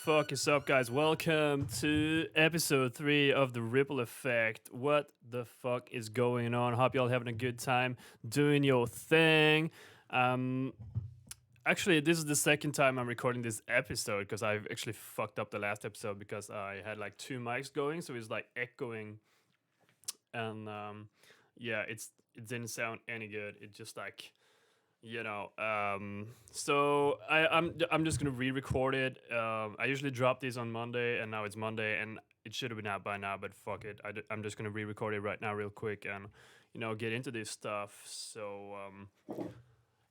fuck is up, guys? Welcome to episode 3 of the Ripple Effect. What the fuck is going on? Hope y'all having a good time doing your thing. Um, Actually, this is the second time I'm recording this episode because I've actually fucked up the last episode because I had like two mics going, so it's like echoing, and yeah, it didn't sound any good. It just like so I'm just gonna re-record it. I usually drop these on Monday, and now it's Monday, and it should have been out by now. But fuck it, I'm just gonna re-record it right now, real quick, and get into this stuff. So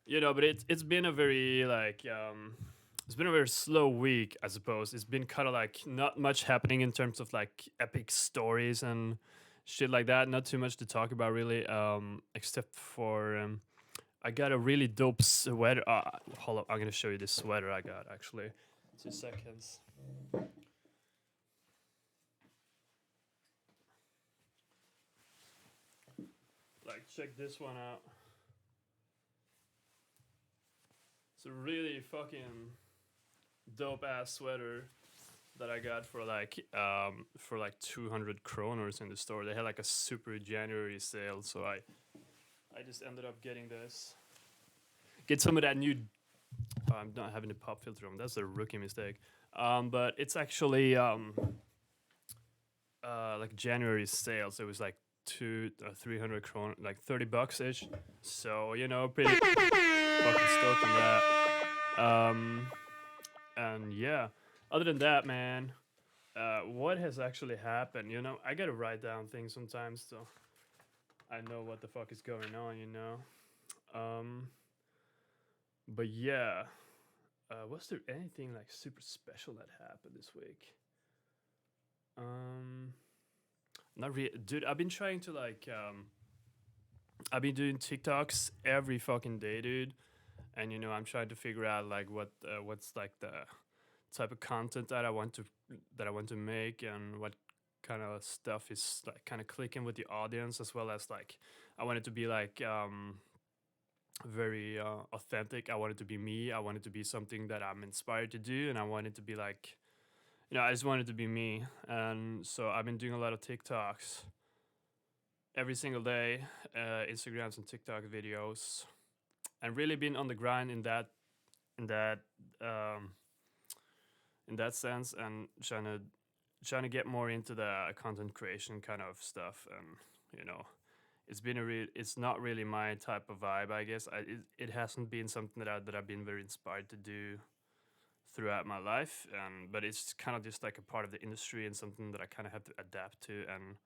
but it's been a very it's been a very slow week, I suppose. It's been kind of like not much happening in terms of like epic stories and shit like that. Not too much to talk about really, except for I got a really dope sweater. Hold up, I'm gonna show you this sweater I got actually. 2 seconds. Like, check this one out. It's a really fucking dope ass sweater that I got for like 200 kroners in the store. They had like a super January sale, so I just ended up getting this. Get some of that new. Oh, I'm not having the pop filter on. That's a rookie mistake. But it's actually like January sale, so it was like 300 kron, like $30 ish. So pretty fucking stoked on that. And yeah, other than that, man, what has actually happened? I gotta write down things sometimes, so I know what the fuck is going on. But yeah, was there anything like super special that happened this week? Not really, dude. I've been trying to I've been doing TikToks every fucking day, dude. And I'm trying to figure out like what's like the type of content that I want to make, and what kind of stuff is like kind of clicking with the audience, as well as like I want it to be like very authentic. I want it to be me. I want it to be something that I'm inspired to do, and I want it to be like, I just want it to be me. And so I've been doing a lot of TikToks every single day, Instagrams and TikTok videos, and really been on the grind in that um, in that sense, and trying to get more into the content creation kind of stuff. And it's not really my type of vibe, I guess. It hasn't been something that I've been very inspired to do throughout my life, and but it's kind of just like a part of the industry, and something that I kind of have to adapt to, and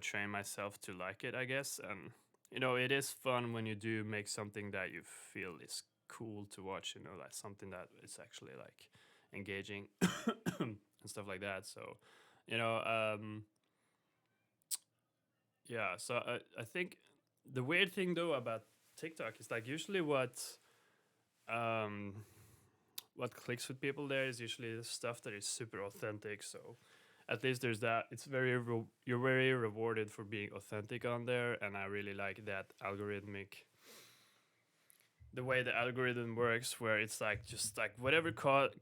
train myself to like it, I guess. And it is fun when you do make something that you feel is cool to watch, like something that is actually like engaging and stuff like that. So you know yeah, so I think the weird thing though about TikTok is like usually um what clicks with people there is usually the stuff that is super authentic. So at least there's that. It's you're very rewarded for being authentic on there, and I really like that algorithmic, the way the algorithm works, where it's like just like whatever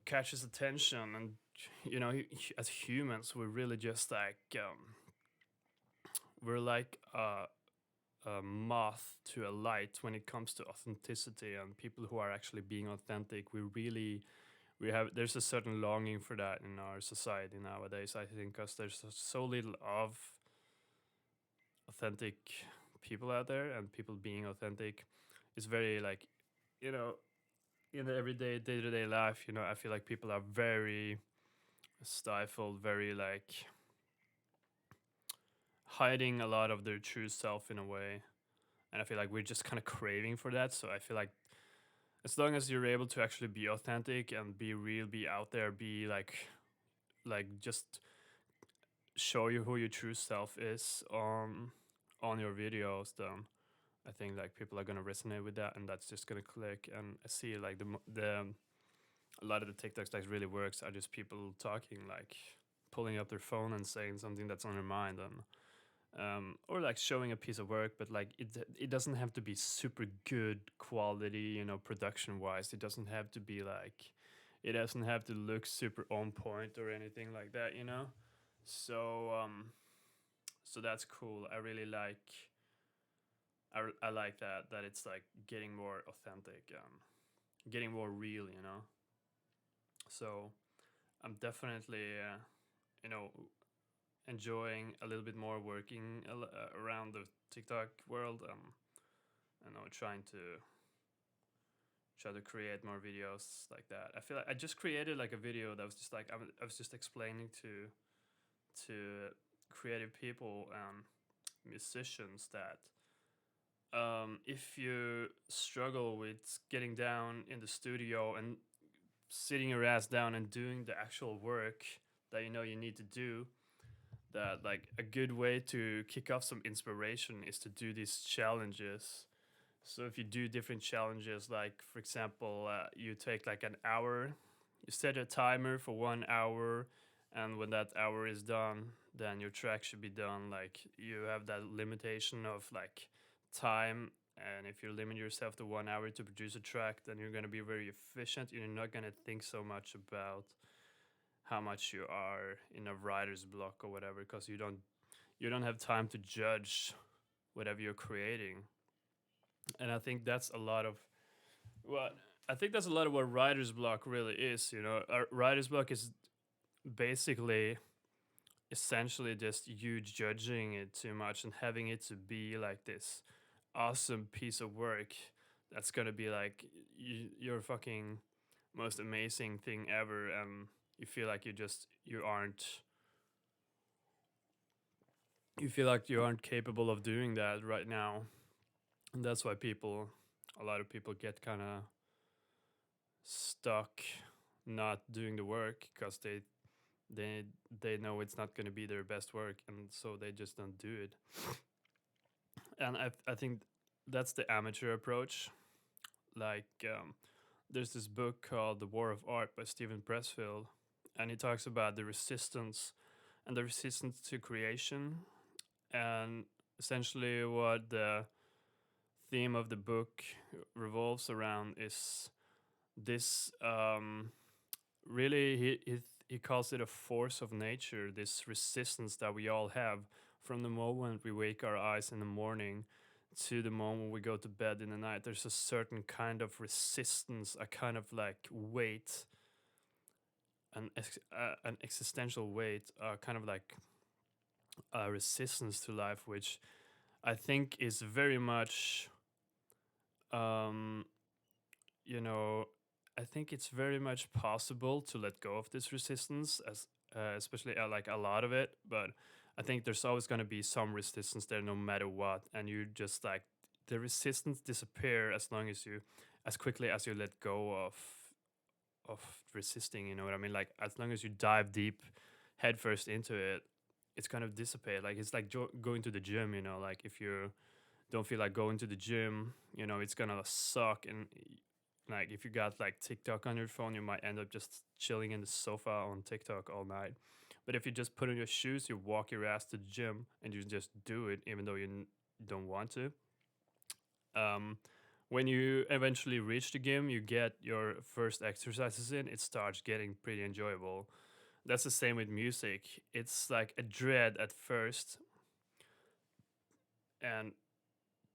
catches attention. And as humans, we're really just like we're like a moth to a light when it comes to authenticity, and people who are actually being authentic. There's a certain longing for that in our society nowadays, I think, because there's so little of authentic people out there, and people being authentic is very like, you know in the everyday day-to-day life, I feel like people are very stifled, very like hiding a lot of their true self in a way. And I feel like we're just kind of craving for that. So I feel like as long as you're able to actually be authentic and be real, be out there, be just show you who your true self is on your videos, then I think like people are gonna resonate with that, and that's just gonna click. And I see like the a lot of the TikToks that really works are just people talking, like pulling up their phone and saying something that's on their mind, and or like showing a piece of work, but like it doesn't have to be super good quality, production wise. It doesn't have to be like it doesn't have to look super on point or anything like that, you know. So so that's cool. I really like I like that it's like getting more authentic, getting more real, you know. So I'm definitely you know, enjoying a little bit more working around the TikTok world. You know, try to create more videos like that. I feel like I just created like a video that was just like I was just explaining to creative people and musicians that if you struggle with getting down in the studio and sitting your ass down and doing the actual work that you know you need to do, that like a good way to kick off some inspiration is to do these challenges. So if you do different challenges, like for example, you take like an hour, you set a timer for 1 hour, and when that hour is done, then your track should be done. Like you have that limitation of like time, and if you limit yourself to 1 hour to produce a track, then you're gonna be very efficient. You're not gonna think so much about how much you are in a writer's block or whatever, because you don't have time to judge whatever you're creating. And I think that's a lot of what I think that's a lot of what writer's block really is. You know, a writer's block is basically essentially just you judging it too much and having it to be like this awesome piece of work that's gonna be like your fucking most amazing thing ever, and you feel like you feel like you aren't capable of doing that right now. And that's why a lot of people get kind of stuck not doing the work because they they know it's not going to be their best work, and so they just don't do it. And I think that's the amateur approach. Like there's this book called The War of Art by Stephen Pressfield, and he talks about the resistance and the resistance to creation. And essentially what the theme of the book revolves around is this really he calls it a force of nature, this resistance that we all have from the moment we wake our eyes in the morning to the moment we go to bed in the night. There's a certain kind of resistance, a kind of like weight, an existential weight, kind of like a resistance to life, which I think is very much um, you know, I think it's very much possible to let go of this resistance, as especially like a lot of it. But I think there's always going to be some resistance there, no matter what. And you just like the resistance disappear as quickly as you let go of resisting. You know what I mean? Like as long as you dive deep, headfirst into it, it's gonna dissipate. Like it's like going to the gym. You know, like if you don't feel like going to the gym, you know, it's gonna suck. And like if you got like TikTok on your phone, you might end up just chilling in the sofa on TikTok all night. But if you just put on your shoes, you walk your ass to the gym and you just do it, even though you don't want to. Um, when you eventually reach the gym, you get your first exercises in, it starts getting pretty enjoyable. That's the same with music. It's like a dread at first, and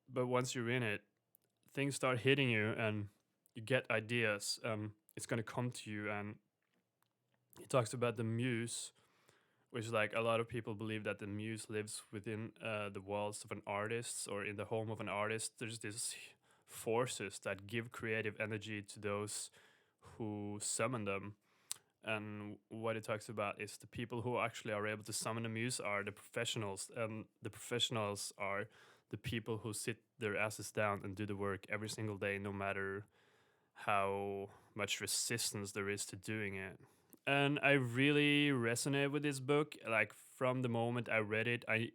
but once you're in it, things start hitting you and you get ideas. It's gonna come to you, and he talks about the muse, which is like a lot of people believe that the muse lives within the walls of an artist or in the home of an artist. There's these forces that give creative energy to those who summon them. And what it talks about is the people who actually are able to summon the muse are the professionals, and the professionals are the people who sit their asses down and do the work every single day, no matter how much resistance there is to doing it. And I really resonate with this book. Like from the moment I read it, I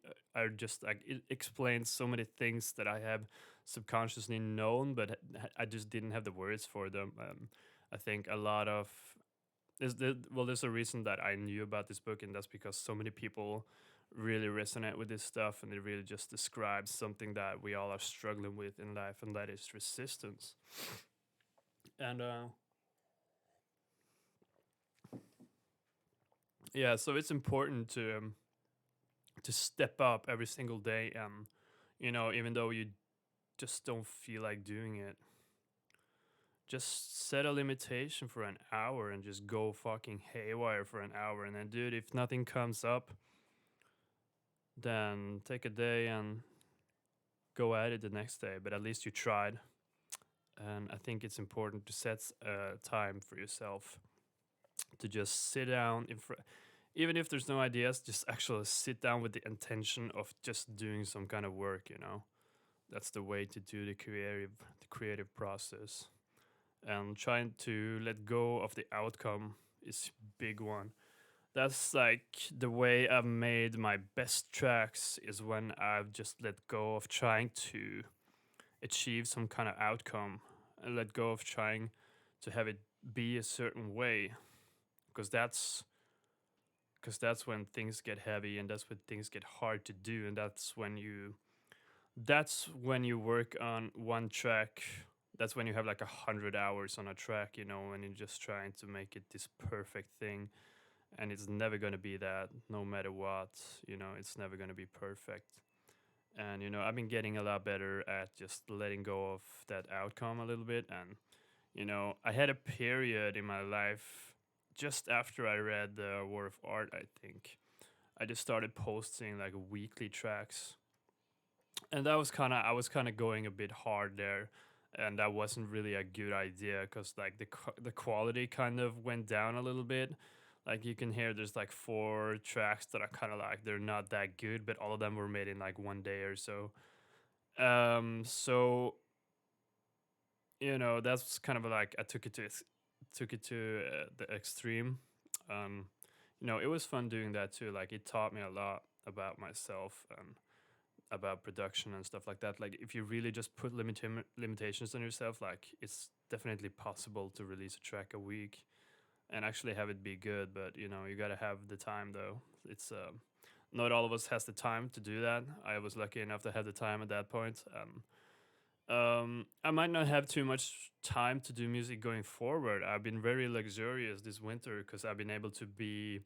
just like it explains so many things that I have subconsciously known, but I just didn't have the words for them. I think a lot of there's a reason that I knew about this book, and that's because so many people really resonate with this stuff, and it really just describes something that we all are struggling with in life, and that is resistance. And Yeah, so it's important to step up every single day, and even though you just don't feel like doing it, just set a limitation for an hour and just go fucking haywire for an hour. And then, dude, if nothing comes up, then take a day and go at it the next day. But at least you tried. And I think it's important to set time for yourself to just sit down in front. Even if there's no ideas, just actually sit down with the intention of just doing some kind of work. That's the way to do the creative process. And trying to let go of the outcome is big one. That's like the way I've made my best tracks, is when I've just let go of trying to achieve some kind of outcome, and let go of trying to have it be a certain way, because that's when things get heavy, and that's when things get hard to do, and that's when you work on one track. That's when you have like 100 hours on a track, when you're just trying to make it this perfect thing, and it's never going to be that, no matter what. It's never going to be perfect. And I've been getting a lot better at just letting go of that outcome a little bit. And I had a period in my life just after I read the War of Art, I think. I just started posting like weekly tracks, and that was kind of I was kind of going a bit hard there, and that wasn't really a good idea, because like the quality kind of went down a little bit. Like, you can hear there's like four tracks that are kind of like they're not that good, but all of them were made in like one day or so. So that's kind of like I took it to the extreme. Um, it was fun doing that too. Like, it taught me a lot about myself and about production and stuff like that. Like, if you really just put limitations on yourself, like, it's definitely possible to release a track a week and actually have it be good. But you gotta have the time, though. It's Not all of us has the time to do that. I was lucky enough to have the time at that point. I might not have too much time to do music going forward. I've been very luxurious this winter because I've been able to be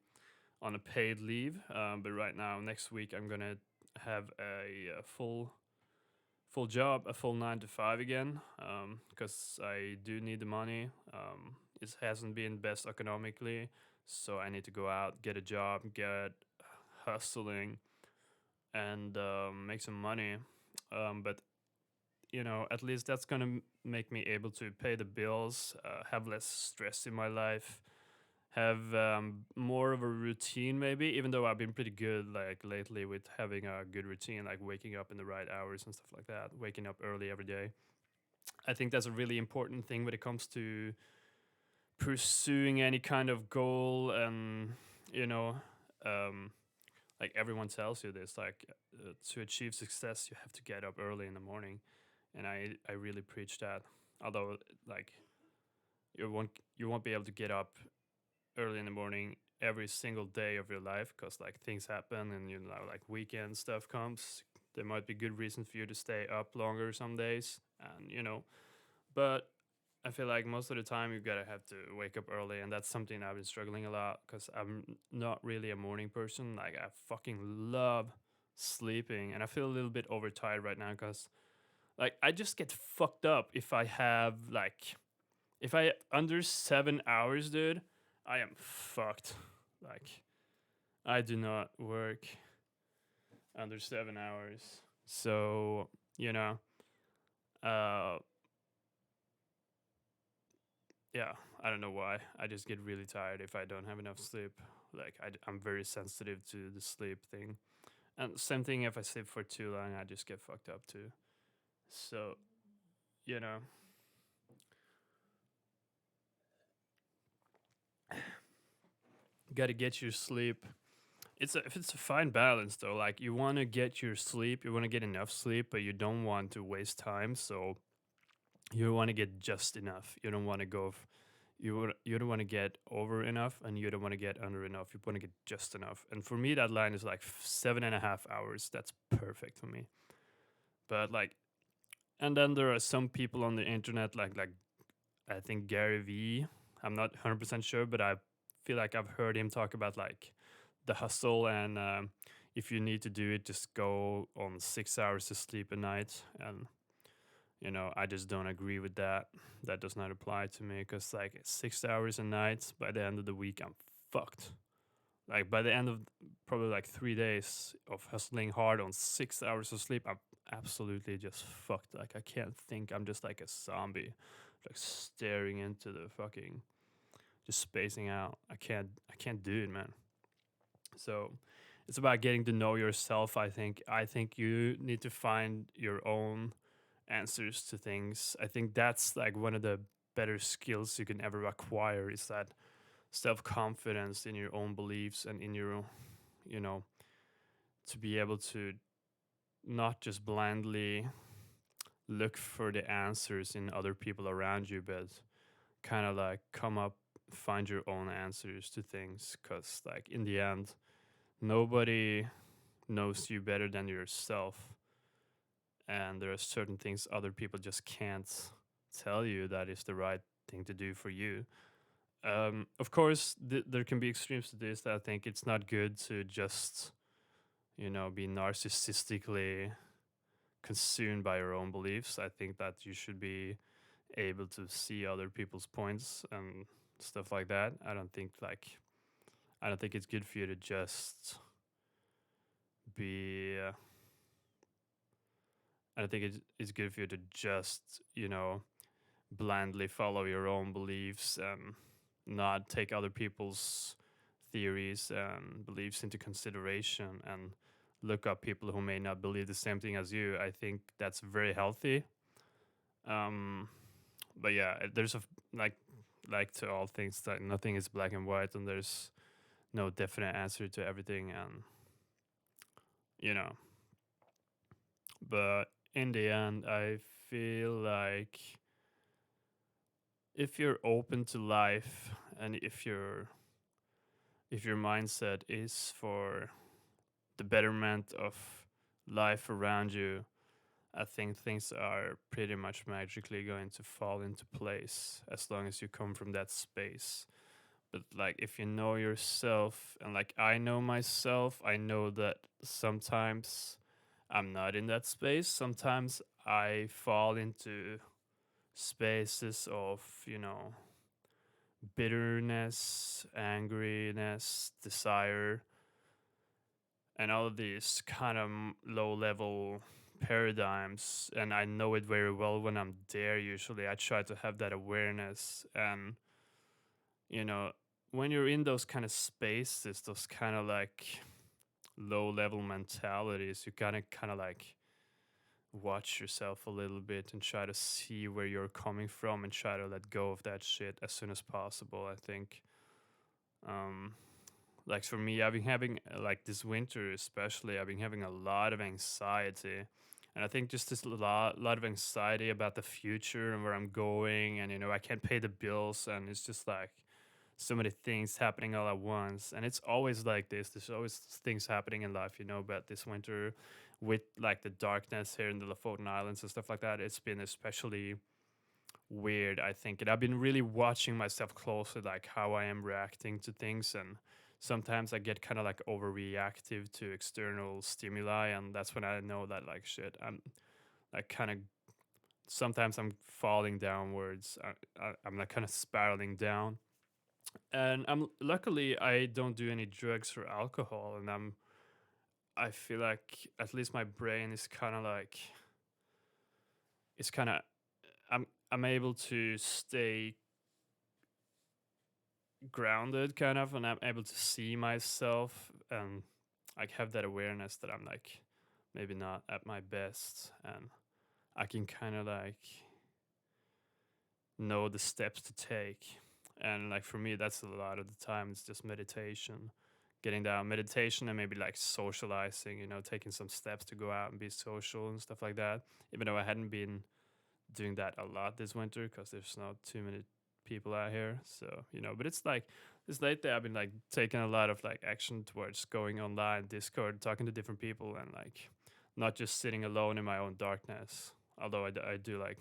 on a paid leave. But right now, next week, I'm gonna have a full job, a full 9 to 5 again, because I do need the money. It hasn't been best economically, so I need to go out, get a job, get hustling, and make some money. But at least that's gonna make me able to pay the bills, have less stress in my life, have more of a routine, maybe. Even though I've been pretty good like lately with having a good routine, like waking up in the right hours and stuff like that, waking up early every day. I think that's a really important thing when it comes to pursuing any kind of goal. And you know um, like, everyone tells you this, like, to achieve success you have to get up early in the morning, and I really preach that. Although, like, you won't be able to get up early in the morning every single day of your life, because like things happen, and like weekend stuff comes. There might be good reasons for you to stay up longer some days, and but I feel like most of the time you gotta have to wake up early, and that's something I've been struggling a lot, because I'm not really a morning person. Like, I fucking love sleeping, and I feel a little bit overtired right now, because like I just get fucked up if I under 7 hours, dude. I am fucked. Like, I do not work under 7 hours. So, you know, uh, yeah, I don't know why. I just get really tired if I don't have enough sleep. Like, I'm very sensitive to the sleep thing. And same thing, if I sleep for too long, I just get fucked up too. So, you know, gotta get your sleep. It's a fine balance though. Like, you want to get your sleep, you want to get enough sleep, but you don't want to waste time. So you want to get just enough. You don't want to you don't want to get over enough, and you don't want to get under enough. You want to get just enough. And for me, that line is like 7.5 hours. That's perfect for me. But like, and then there are some people on the internet, like I think Gary V. I'm not 100% sure, but I feel like I've heard him talk about like the hustle, and if you need to do it, just go on 6 hours of sleep a night. And I just don't agree with that. That does not apply to me, because like 6 hours a night, by the end of the week, I'm fucked. Like by the end of probably like 3 days of hustling hard on 6 hours of sleep, I'm absolutely just fucked. Like I can't think. I'm just like a zombie, like staring into the fucking, just spacing out. I can't do it, man. So it's about getting to know yourself. I think you need to find your own answers to things. I think that's like one of the better skills you can ever acquire, is that self-confidence in your own beliefs, and in your, you know, to be able to not just blindly look for the answers in other people around you, but kind of like come up, find your own answers to things. Because like in the end, nobody knows you better than yourself, and there are certain things other people just can't tell you that is the right thing to do for you. Of course, there can be extremes to this. That I think it's not good to just, be narcissistically consumed by your own beliefs. I think that you should be able to see other people's points and stuff like that. I don't think it's good for you to just be. I don't think it's good for you to just, blindly follow your own beliefs and not take other people's theories and beliefs into consideration, and look up people who may not believe the same thing as you. I think that's very healthy. Um, but yeah, there's like to all things, that nothing is black and white, and there's no definite answer to everything, and you know. But in the end, I feel like if you're open to life, and if your mindset is for the betterment of life around you, I think things are pretty much magically going to fall into place, as long as you come from that space. But like if you know yourself, and like I know myself, I know that sometimes I'm not in that space. Sometimes I fall into spaces of, bitterness, angriness, desire, and all of these kind of low level paradigms. And I know it very well when I'm there. Usually I try to have that awareness. And you know when you're in those kind of spaces, those kind of like low level mentalities, you gotta kind of like watch yourself a little bit and try to see where you're coming from, and try to let go of that shit as soon as possible. I think um like for me, I've been having like this winter especially, I've been having a lot of anxiety. And I think just this lot of anxiety about the future and where I'm going, and I can't pay the bills, and it's just like so many things happening all at once. And it's always like this. There's always things happening in life, but this winter, with like the darkness here in the Lofoten Islands and stuff like that, it's been especially weird, I think. And I've been really watching myself closely, like how I am reacting to things. And sometimes I get kind of like overreactive to external stimuli. And that's when I know that, like, shit, I'm like kind of, sometimes I'm falling downwards. I'm like kind of spiraling down. And luckily I don't do any drugs or alcohol. And I feel like at least my brain is kind of like, it's kind of, I'm able to stay grounded kind of, and I'm able to see myself, and I have that awareness that I'm like maybe not at my best, and I can kind of like know the steps to take. And like for me, that's a lot of the time it's just meditation, getting down meditation, and maybe like socializing, taking some steps to go out and be social and stuff like that, even though I hadn't been doing that a lot this winter because there's not too many people out here. So, but it's like this lately I've been like taking a lot of like action towards going online, Discord, talking to different people, and like not just sitting alone in my own darkness. Although I do like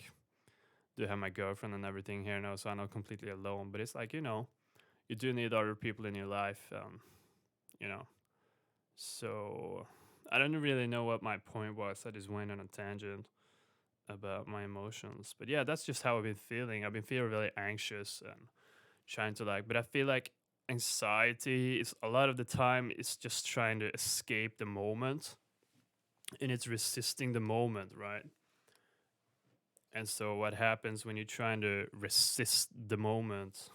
do have my girlfriend and everything here now, so I'm not completely alone. But it's like, you do need other people in your life, you know. So I don't really know what my point was. I just went on a tangent about my emotions. But yeah, that's just how I've been feeling. I've been feeling really anxious and trying to like, but I feel like anxiety is a lot of the time it's just trying to escape the moment and it's resisting the moment, right? And so what happens when you're trying to resist the moment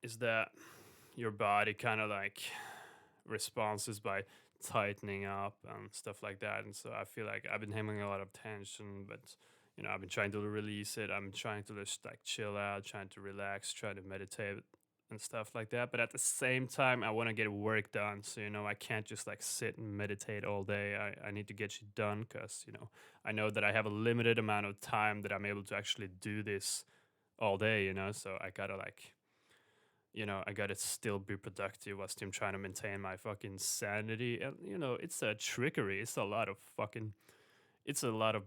is that your body kind of like responses by tightening up and stuff like that. And so I feel like I've been having a lot of tension, but I've been trying to release it. I'm trying to just like chill out, trying to relax, try to meditate and stuff like that. But at the same time, I want to get work done. So, I can't just like sit and meditate all day. I need to get shit done because, I know that I have a limited amount of time that I'm able to actually do this all day, so I gotta like I gotta still be productive while still trying to maintain my fucking sanity. And it's a trickery. It's a lot of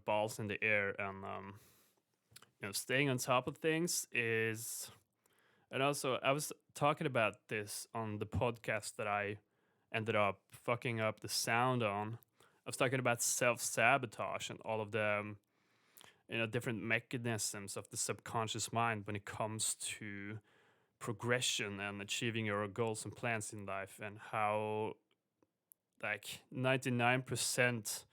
balls in the air, and staying on top of things is. And also, I was talking about this on the podcast that I ended up fucking up the sound on. I was talking about self sabotage and all of the different mechanisms of the subconscious mind when it comes to progression and achieving your goals and plans in life, and how like 99%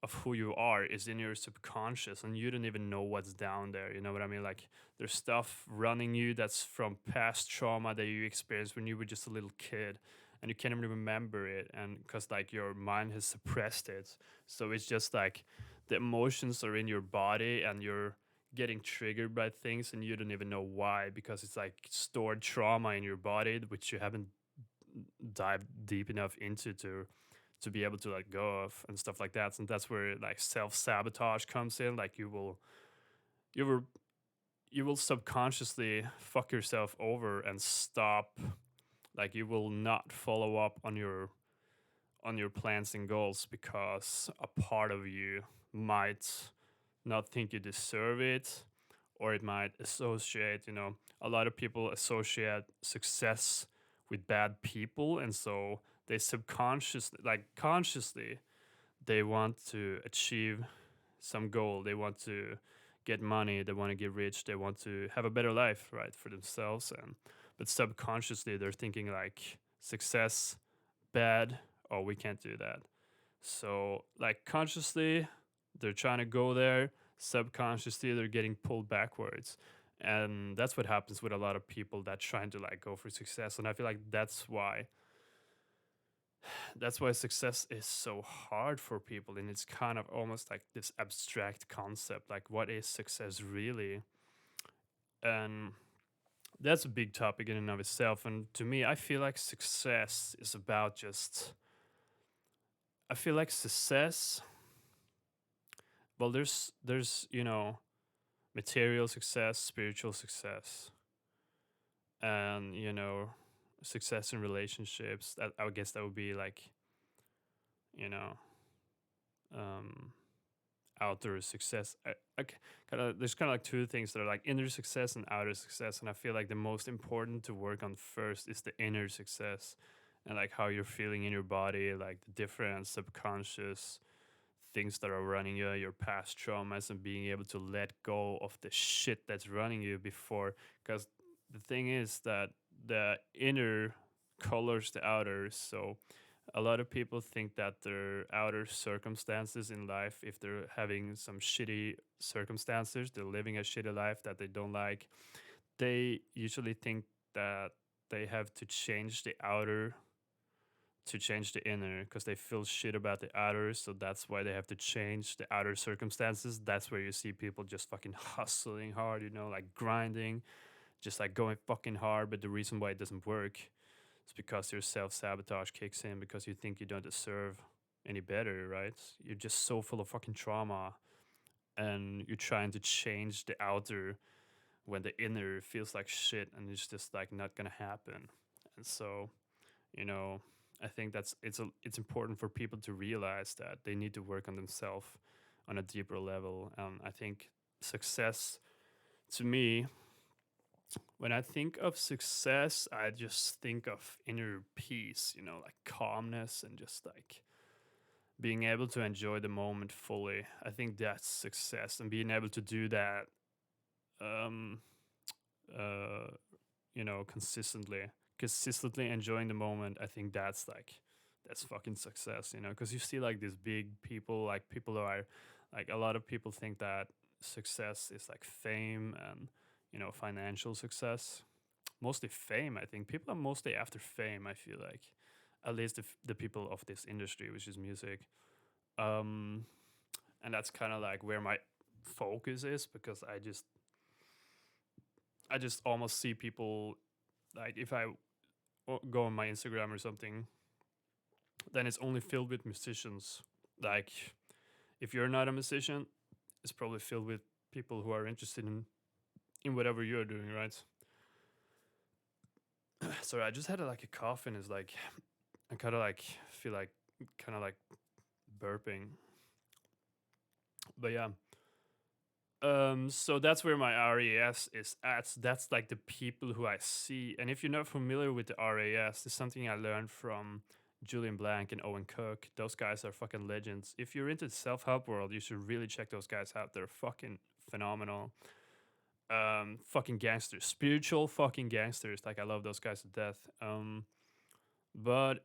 of who you are is in your subconscious and you don't even know what's down there. You know what I mean? Like there's stuff running you that's from past trauma that you experienced when you were just a little kid and you can't even remember it, and because like your mind has suppressed it. So it's just like the emotions are in your body and you're getting triggered by things and you don't even know why, because it's like stored trauma in your body which you haven't dived deep enough into to be able to let go of and stuff like that. And that's where like self-sabotage comes in. Like you will you will subconsciously fuck yourself over and stop. Like you will not follow up on your plans and goals because a part of you might not think you deserve it, or it might associate, a lot of people associate success with bad people. And so they subconsciously, like consciously, they want to achieve some goal. They want to get money, they want to get rich, they want to have a better life, right, for themselves. And but subconsciously they're thinking like success bad, oh we can't do that. So like consciously they're trying to go there, subconsciously they're getting pulled backwards. And that's what happens with a lot of people that trying to like go for success. And I feel like that's why success is so hard for people, and it's kind of almost like this abstract concept, like what is success really. And that's a big topic in and of itself. And to me, I feel like success is about just I feel like success, well, there's material success, spiritual success, and success in relationships. That I would guess that would be like you know um outer success. Kind of there's kind of like two things that are like inner success and outer success, and I feel like the most important to work on first is the inner success, and like how you're feeling in your body, like the different subconscious things that are running you, your past traumas, and being able to let go of the shit that's running you before. Because the thing is that the inner colors the outer. So a lot of people think that their outer circumstances in life, if they're having some shitty circumstances, they're living a shitty life that they don't like, they usually think that they have to change the outer to change the inner because they feel shit about the outer. So that's why they have to change the outer circumstances. That's where you see people just fucking hustling hard, like grinding, just like going fucking hard. But the reason why it doesn't work is because your self sabotage kicks in because you think you don't deserve any better, right? You're just so full of fucking trauma and you're trying to change the outer when the inner feels like shit and it's just like not gonna happen. And so, you know, I think it's important for people to realize that they need to work on themselves on a deeper level. I think success to me When I think of success, I just think of inner peace, like calmness and just like being able to enjoy the moment fully. I think that's success, and being able to do that, um, uh, consistently enjoying the moment. I think that's fucking success, because you see like these big people, like people who are like a lot of people think that success is like fame and financial success, mostly fame. I think people are mostly after fame. I feel like, at least the people of this industry, which is music. Um, and that's kind of like where my focus is, because I just almost see people, like if I go on my Instagram or something, then it's only filled with musicians. Like if you're not a musician, it's probably filled with people who are interested in whatever you're doing, right? Sorry, I just had like a cough, and it's like I kind of like feel like kind of like burping. But yeah, so that's where my RAS is at. That's like the people who I see. And if you're not familiar with the RAS, it's something I learned from Julian Blank and Owen Cook. Those guys are fucking legends. If you're into the self-help world, you should really check those guys out. They're fucking phenomenal. Fucking gangsters, spiritual fucking gangsters. Like I love those guys to death. But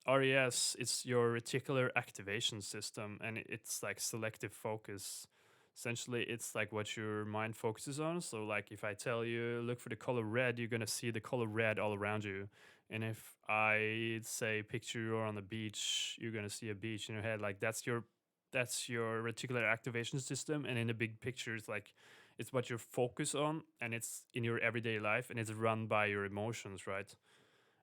RES, it's your reticular activation system, and it's like selective focus. Essentially, it's like what your mind focuses on. So, like, if I tell you look for the color red, you're gonna see the color red all around you. And if I say picture you're on the beach, you're gonna see a beach in your head. Like that's your reticular activation system. And in the big picture, it's what you focus on, and it's in your everyday life, and it's run by your emotions, right?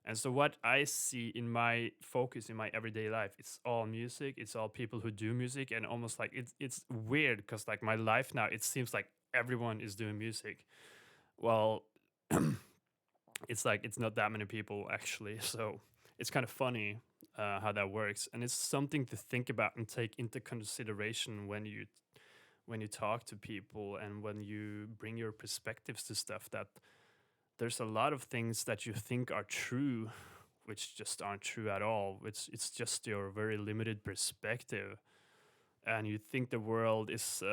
And so what I see in my focus in my everyday life, it's all music, it's all people who do music, and almost like it's weird because like my life now, it seems like everyone is doing music. Well, it's like it's not that many people actually, so it's kind of funny how that works, and it's something to think about and take into consideration when you talk to people and when you bring your perspectives to stuff, that there's a lot of things that you think are true which just aren't true at all. It's just your very limited perspective, and you think the world is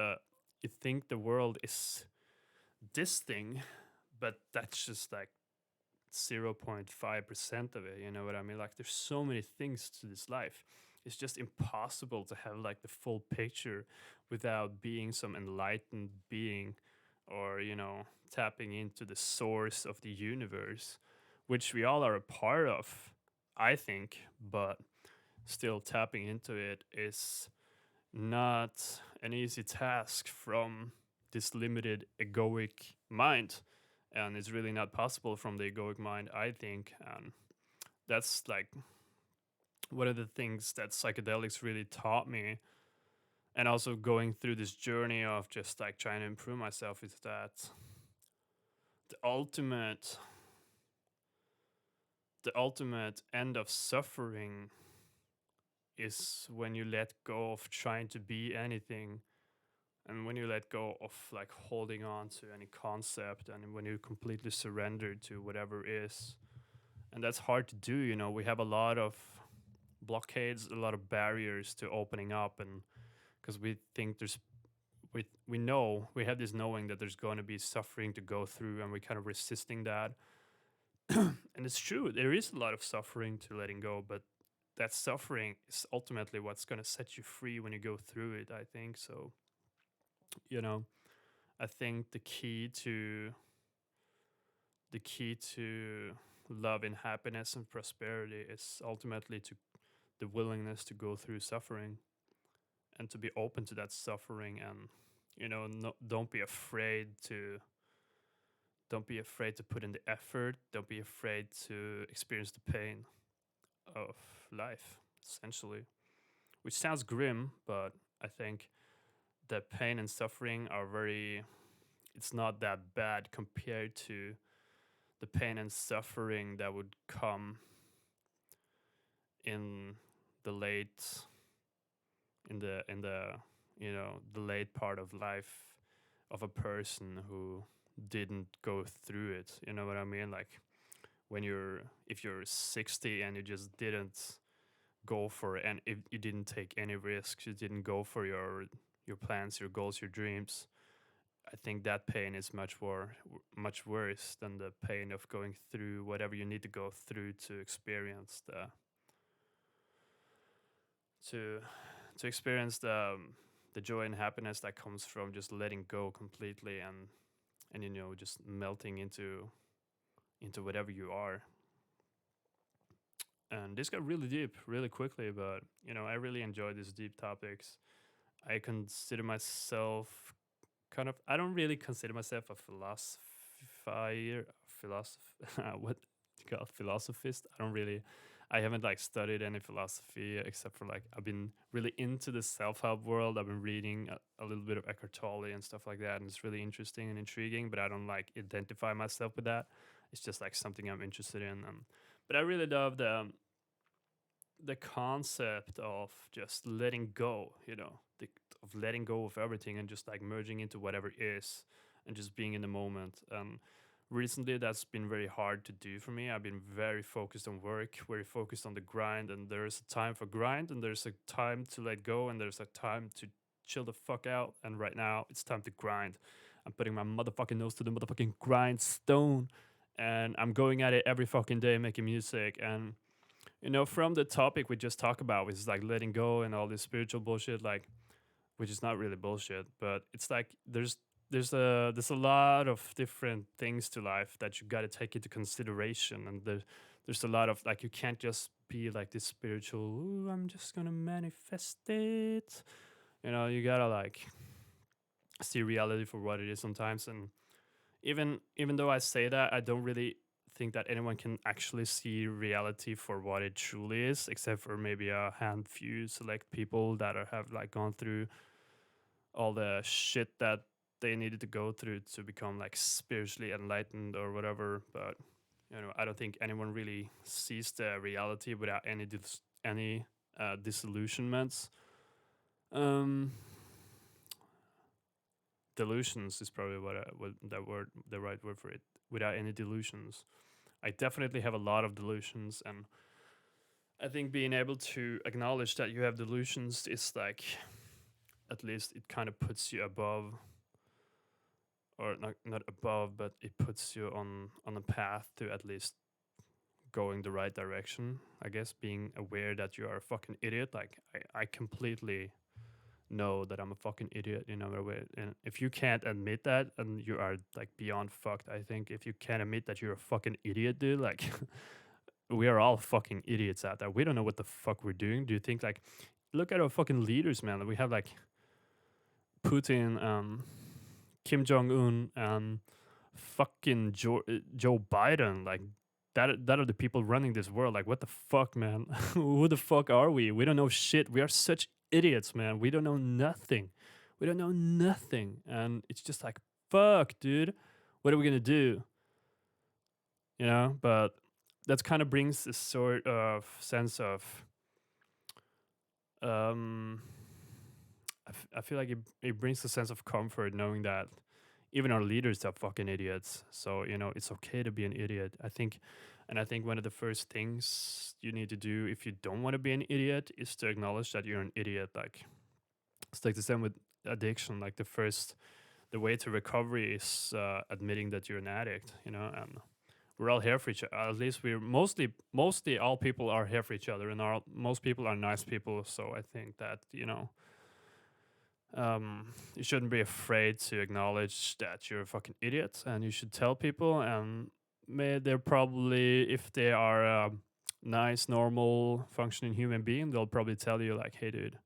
this thing, but that's just like 0.5% of it. You know what I mean? Like there's so many things to this life. It's just impossible to have like the full picture without being some enlightened being, or tapping into the source of the universe, which we all are a part of, I think. But still, tapping into it is not an easy task from this limited egoic mind, and it's really not possible from the egoic mind, I think. And that's like one of the things that psychedelics really taught me, and also going through this journey of just like trying to improve myself, is that the ultimate end of suffering is when you let go of trying to be anything, and when you let go of like holding on to any concept, and when you completely surrender to whatever is. And that's hard to do. We have a lot of blockades, a lot of barriers to opening up, and because we think we know, we have this knowing that there's going to be suffering to go through, and we're kind of resisting that. And it's true, there is a lot of suffering to letting go, but that suffering is ultimately what's going to set you free when you go through it, I think. So, you know, I think the key to love and happiness and prosperity is ultimately to the willingness to go through suffering, and to be open to that suffering, and no, don't be afraid to put in the effort. Don't be afraid to experience the pain of life, essentially. Which sounds grim, but I think the pain and suffering are very, it's not that bad compared to the pain and suffering that would come in the late in the late part of life of a person who didn't go through it. You know what I mean? Like when you're if you're 60 and you just didn't go for it, and if you didn't take any risks, you didn't go for your plans, your goals, your dreams. I think that pain is much worse than the pain of going through whatever you need to go through to experience to to experience the joy and happiness that comes from just letting go completely, and just melting into whatever you are. And this got really deep really quickly, but I really enjoy these deep topics. I consider myself kind of, I don't really consider myself a philosopher, what you call philosophist. I haven't like studied any philosophy except for like I've been really into the self-help world. I've been reading a little bit of Eckhart Tolle and stuff like that, and it's really interesting and intriguing. But I don't like identify myself with that. It's just like something I'm interested in. But I really love the concept of just letting go, of letting go of everything and just like merging into whatever is and just being in the moment. Recently, that's been very hard to do for me. I've been very focused on work, very focused on the grind, and there's a time for grind, and there's a time to let go, and there's a time to chill the fuck out. And right now, it's time to grind. I'm putting my motherfucking nose to the motherfucking grindstone, and I'm going at it every fucking day making music. And from the topic we just talked about, which is like letting go and all this spiritual bullshit, like, which is not really bullshit, but it's like there's a lot of different things to life that you got to take into consideration, and there's a lot of like, you can't just be like this spiritual. Ooh, I'm just gonna manifest it. You gotta like see reality for what it is sometimes, and even though I say that, I don't really think that anyone can actually see reality for what it truly is, except for maybe a few select people that have like gone through all the shit that they needed to go through to become like spiritually enlightened or whatever. But I don't think anyone really sees the reality without any disillusionments. Um, Delusions is probably what that word, the right word for it. Without any delusions, I definitely have a lot of delusions, and I think being able to acknowledge that you have delusions is like, at least it kind of puts you above, or not above, but it puts you on a path to at least going the right direction. I guess being aware that you are a fucking idiot. Like I completely know that I'm a fucking idiot. And if you can't admit that, and you are like beyond fucked. I think if you can't admit that you're a fucking idiot, dude, like we are all fucking idiots out there. We don't know what the fuck we're doing. Do you think like, look at our fucking leaders, man? We have like Putin, Kim Jong Un, and fucking Joe Biden. Like that are the people running this world. Like, what the fuck, man? Who the fuck are we? We don't know shit. We are such idiots, man. We don't know nothing. We don't know nothing, and it's just like, fuck, dude. What are we gonna do? But that kind of brings this sort of sense of um I feel like it brings a sense of comfort knowing that even our leaders are fucking idiots. So, it's okay to be an idiot. I think one of the first things you need to do if you don't want to be an idiot is to acknowledge that you're an idiot. Like, it's like the same with addiction. Like, the way to recovery is admitting that you're an addict, and we're all here for each other. At least we're mostly all people are here for each other, and most people are nice people. So I think that, you shouldn't be afraid to acknowledge that you're a fucking idiot, and you should tell people. And they're probably, if they are a nice, normal, functioning human being, they'll probably tell you like, "Hey, dude,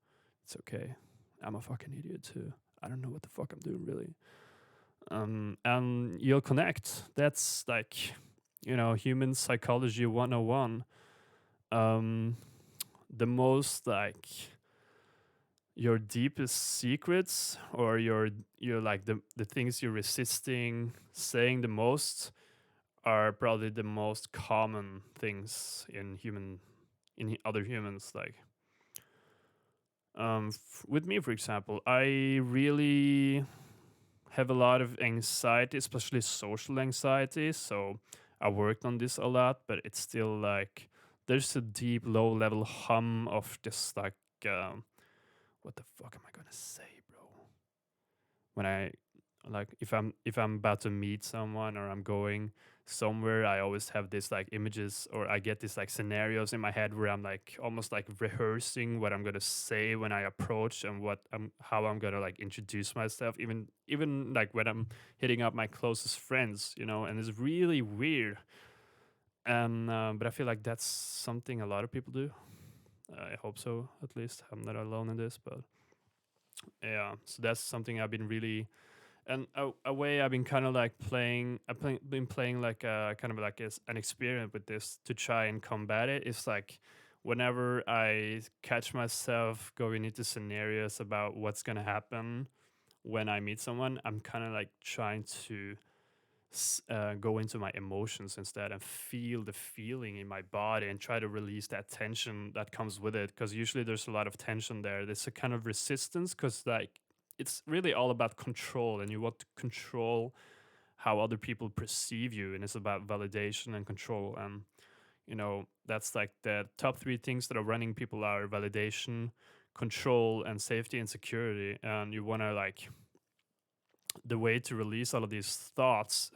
it's okay. I'm a fucking idiot too. I don't know what the fuck I'm doing really." And you'll connect. That's like, human psychology 101. The most like your deepest secrets, or your like the things you're resisting saying the most, are probably the most common things in other humans. Like, with me, for example, I really have a lot of anxiety, especially social anxiety. So I worked on this a lot, but it's still like there's a deep low level hum of just like what the fuck am I gonna say, bro? When I like if I'm about to meet someone or I'm going somewhere, I always have this like images or I get these like scenarios in my head where I'm like almost like rehearsing what I'm gonna say when I approach and what I'm how I'm gonna like introduce myself, even like when I'm hitting up my closest friends, and it's really weird. And but I feel like that's something a lot of people do. I hope so, at least I'm not alone in this, but yeah, so that's something I've been really, and a way I've been kind of like been playing like kind of like as an experiment with this to try and combat it. It's like whenever I catch myself going into scenarios about what's gonna happen when I meet someone, I'm kind of like trying to go into my emotions instead and feel the feeling in my body and try to release that tension that comes with it, because usually there's a lot of tension there. There's a kind of resistance because like it's really all about control and you want to control how other people perceive you, and it's about validation and control. And that's like the top three things that are running people are validation, control, and safety and security. And you want to like the way to release all of these thoughts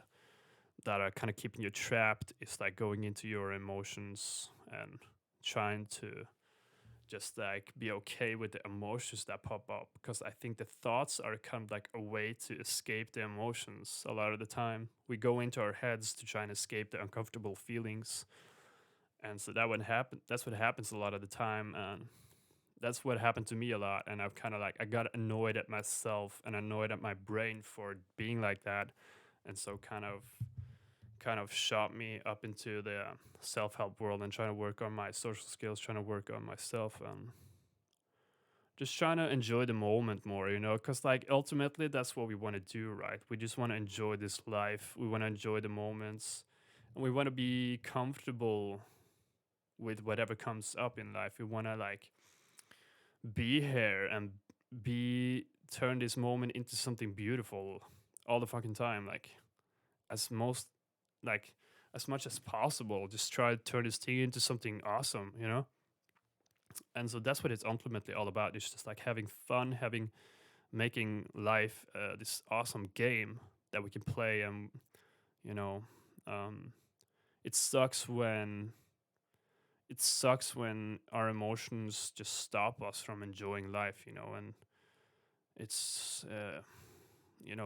that are kind of keeping you trapped is like going into your emotions and trying to just like be okay with the emotions that pop up, because I think the thoughts are kind of like a way to escape the emotions. A lot of the time we go into our heads to try and escape the uncomfortable feelings, and so that's what happens a lot of the time. And that's what happened to me a lot, and I've kind of like I got annoyed at myself and annoyed at my brain for being like that, and so kind of shot me up into the self-help world and trying to work on my social skills, trying to work on myself, and just trying to enjoy the moment more, because like ultimately that's what we want to do, right? We just want to enjoy this life, we want to enjoy the moments, and we want to be comfortable with whatever comes up in life. We want to like be here and be turn this moment into something beautiful all the fucking time, like as most like as much as possible. Just try to turn this thing into something awesome. And so that's what it's ultimately all about. It's just like having fun, having making life this awesome game that we can play. And you know um it sucks when our emotions just stop us from enjoying life. And it's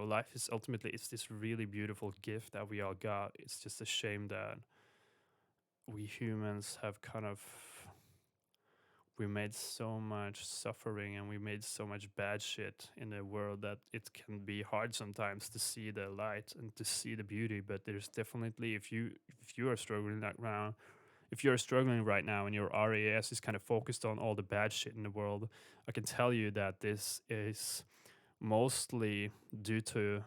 life is ultimately it's this really beautiful gift that we all got. It's just a shame that we humans have kind of we made so much suffering and we made so much bad shit in the world that it can be hard sometimes to see the light and to see the beauty. But there's definitely, if you are struggling if you're struggling right now and your RAS is kind of focused on all the bad shit in the world, I can tell you that this is mostly due to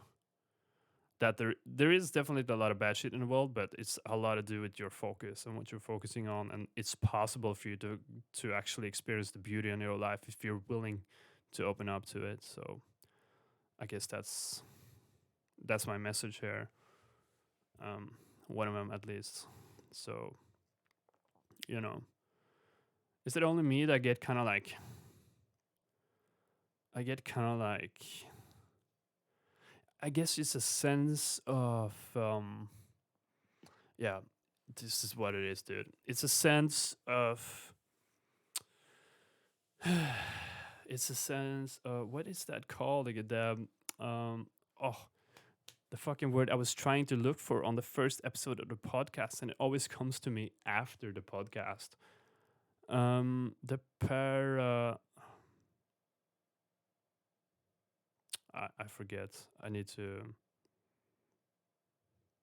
that there is definitely a lot of bad shit in the world, but it's a lot to do with your focus and what you're focusing on. And it's possible for you to actually experience the beauty in your life if you're willing to open up to it. So I guess that's my message here. One of them at least. So you know, is it only me that get kind of like I get kind of like I guess it's a sense of yeah, this is what it is, dude. It's a sense of it's a sense of what is that called again? Oh, the fucking word I was trying to look for on the first episode of the podcast, and it always comes to me after the podcast. The para I forget. I need to.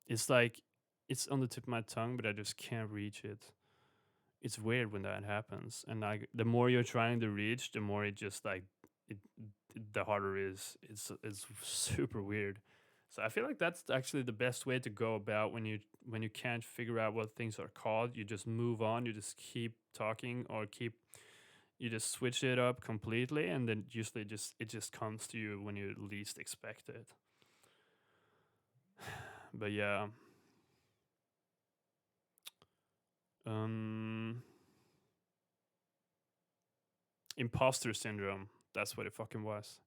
It's like it's on the tip of my tongue, but I just can't reach it. It's weird when that happens, and like the more you're trying to reach, the more it just like it, the harder it is. It's super weird. So I feel like that's actually the best way to go about when you can't figure out what things are called. You just move on. You just keep talking or keep you just switch it up completely, and then usually just it just comes to you when you least expect it. But yeah, um, imposter syndrome. That's what it fucking was.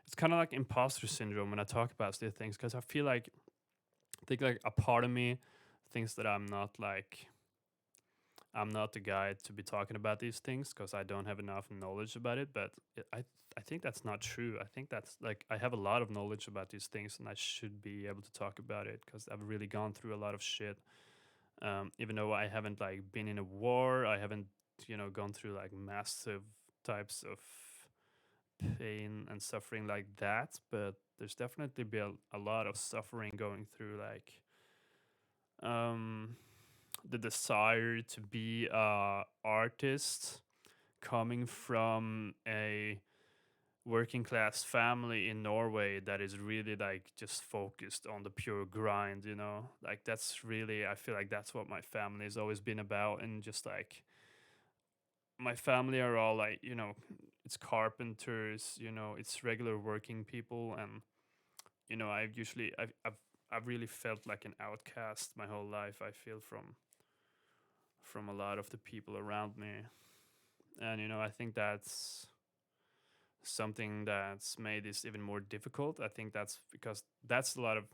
It's kind of like imposter syndrome when I talk about these things because I think like a part of me thinks that I'm not the guy to be talking about these things because I don't have enough knowledge about it. But I think that's not true. I think that's like I have a lot of knowledge about these things, and I should be able to talk about it because I've really gone through a lot of shit. Even though I haven't like been in a war, I haven't gone through like massive types of pain and suffering like that. But there's definitely been a lot of suffering going through like um the desire to be a artist coming from a working class family in Norway that is really like just focused on the pure grind, like that's really, I feel like that's what my family has always been about. And just like my family are all like, it's carpenters, it's regular working people. And I've really felt like an outcast my whole life, I feel, from a lot of the people around me. And I think that's something that's made this even more difficult. I think that's because that's a lot of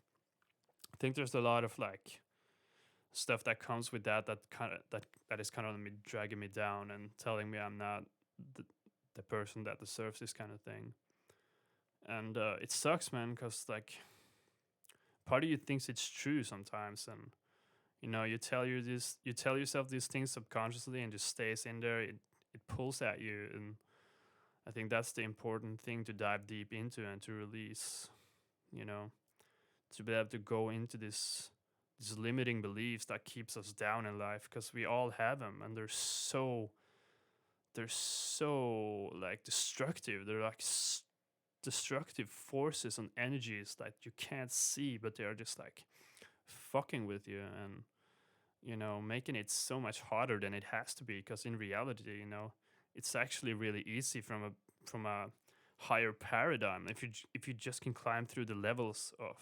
I think there's a lot of like stuff that comes with that is kind of me dragging me down and telling me I'm not the, the person that deserves this kind of thing. And it sucks, man, because like part of you thinks it's true sometimes. And you tell yourself these things subconsciously and just stays in there. It pulls at you. And I think that's the important thing to dive deep into and to release, you know, to be able to go into these limiting beliefs that keeps us down in life, because we all have them, and they're so like destructive. They're like destructive forces and energies that you can't see, but they are just like fucking with you. And making it so much harder than it has to be, because in reality, it's actually really easy from a higher paradigm. If you just can climb through the levels of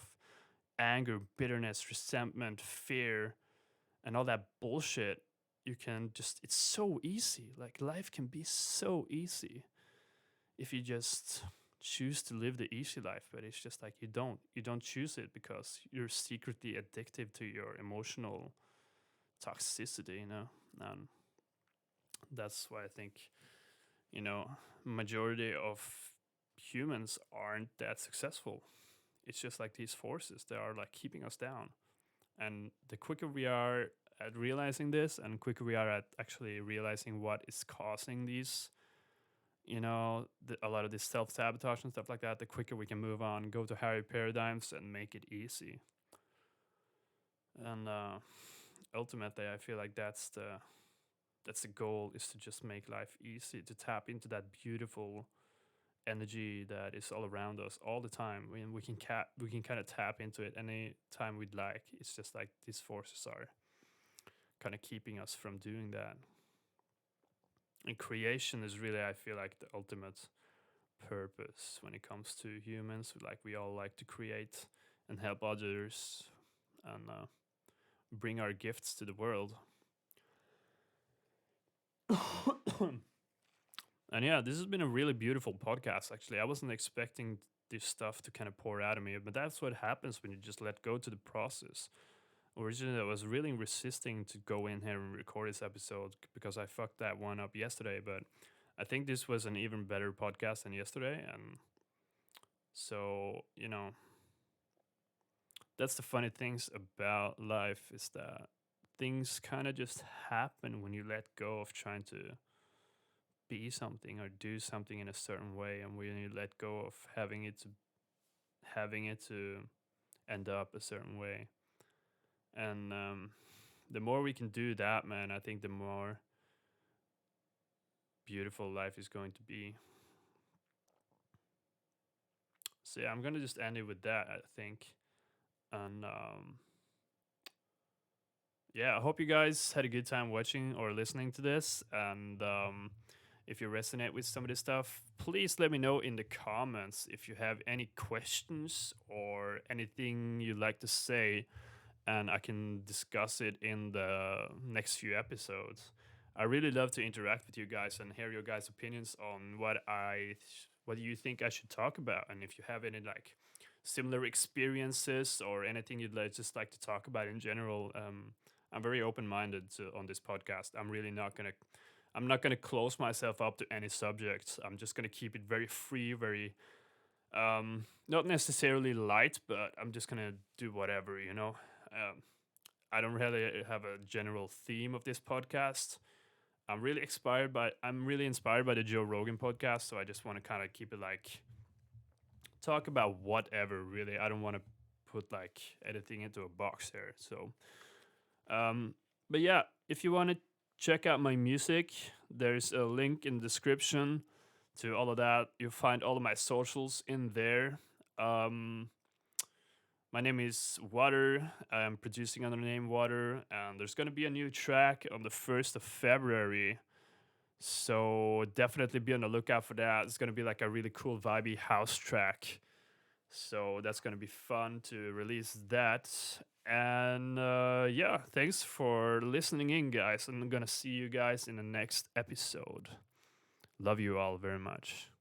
anger, bitterness, resentment, fear, and all that bullshit, you can just, it's so easy. Like life can be so easy if you just choose to live the easy life. But it's just like you don't choose it because you're secretly addicted to your emotional toxicity, and that's why I think you know majority of humans aren't that successful. It's just like these forces that are like keeping us down. And the quicker we are at realizing this, and quicker we are at actually realizing what is causing these, a lot of this self-sabotage and stuff like that, the quicker we can move on, go to higher paradigms and make it easy. And ultimately I feel like that's the goal, is to just make life easy, to tap into that beautiful energy that is all around us all the time. We can kind of tap into it any time we'd like. It's just like these forces are kind of keeping us from doing that. And creation is really, I feel like, the ultimate purpose when it comes to humans. Like we all like to create and help others, and bring our gifts to the world. And yeah, this has been a really beautiful podcast, actually. I wasn't expecting this stuff to kind of pour out of me, but that's what happens when you just let go to the process. Originally, I was really resisting to go in here and record this episode because I fucked that one up yesterday, but I think this was an even better podcast than yesterday. And so, that's the funny things about life, is that things kind of just happen when you let go of trying to be something or do something in a certain way, and when you let go of having it to end up a certain way. And the more we can do that, man, I think the more beautiful life is going to be. So yeah, I'm gonna just end it with that, I think. And yeah, I hope you guys had a good time watching or listening to this. And if you resonate with some of this stuff, please let me know in the comments if you have any questions or anything you'd like to say, and I can discuss it in the next few episodes. I really love to interact with you guys and hear your guys' opinions on what you think I should talk about, and if you have any like similar experiences or anything you'd just like to talk about in general. I'm very open minded on this podcast. I'm not gonna close myself up to any subjects. I'm just gonna keep it very free, very not necessarily light, but I'm just gonna do whatever, you know. I don't really have a general theme of this podcast. I'm really inspired by the Joe Rogan podcast, so I just want to kind of keep it like talk about whatever really. I don't want to put like anything into a box here. So um but yeah, if you want to check out my music, there's a link in the description to all of that. You'll find all of my socials in there. um my name is WatR. I'm producing under the name WatR, and there's going to be a new track on the 1st of February. So definitely be on the lookout for that. It's going to be like a really cool, vibey house track. So that's going to be fun to release that. And yeah, thanks for listening in, guys. I'm going to see you guys in the next episode. Love you all very much.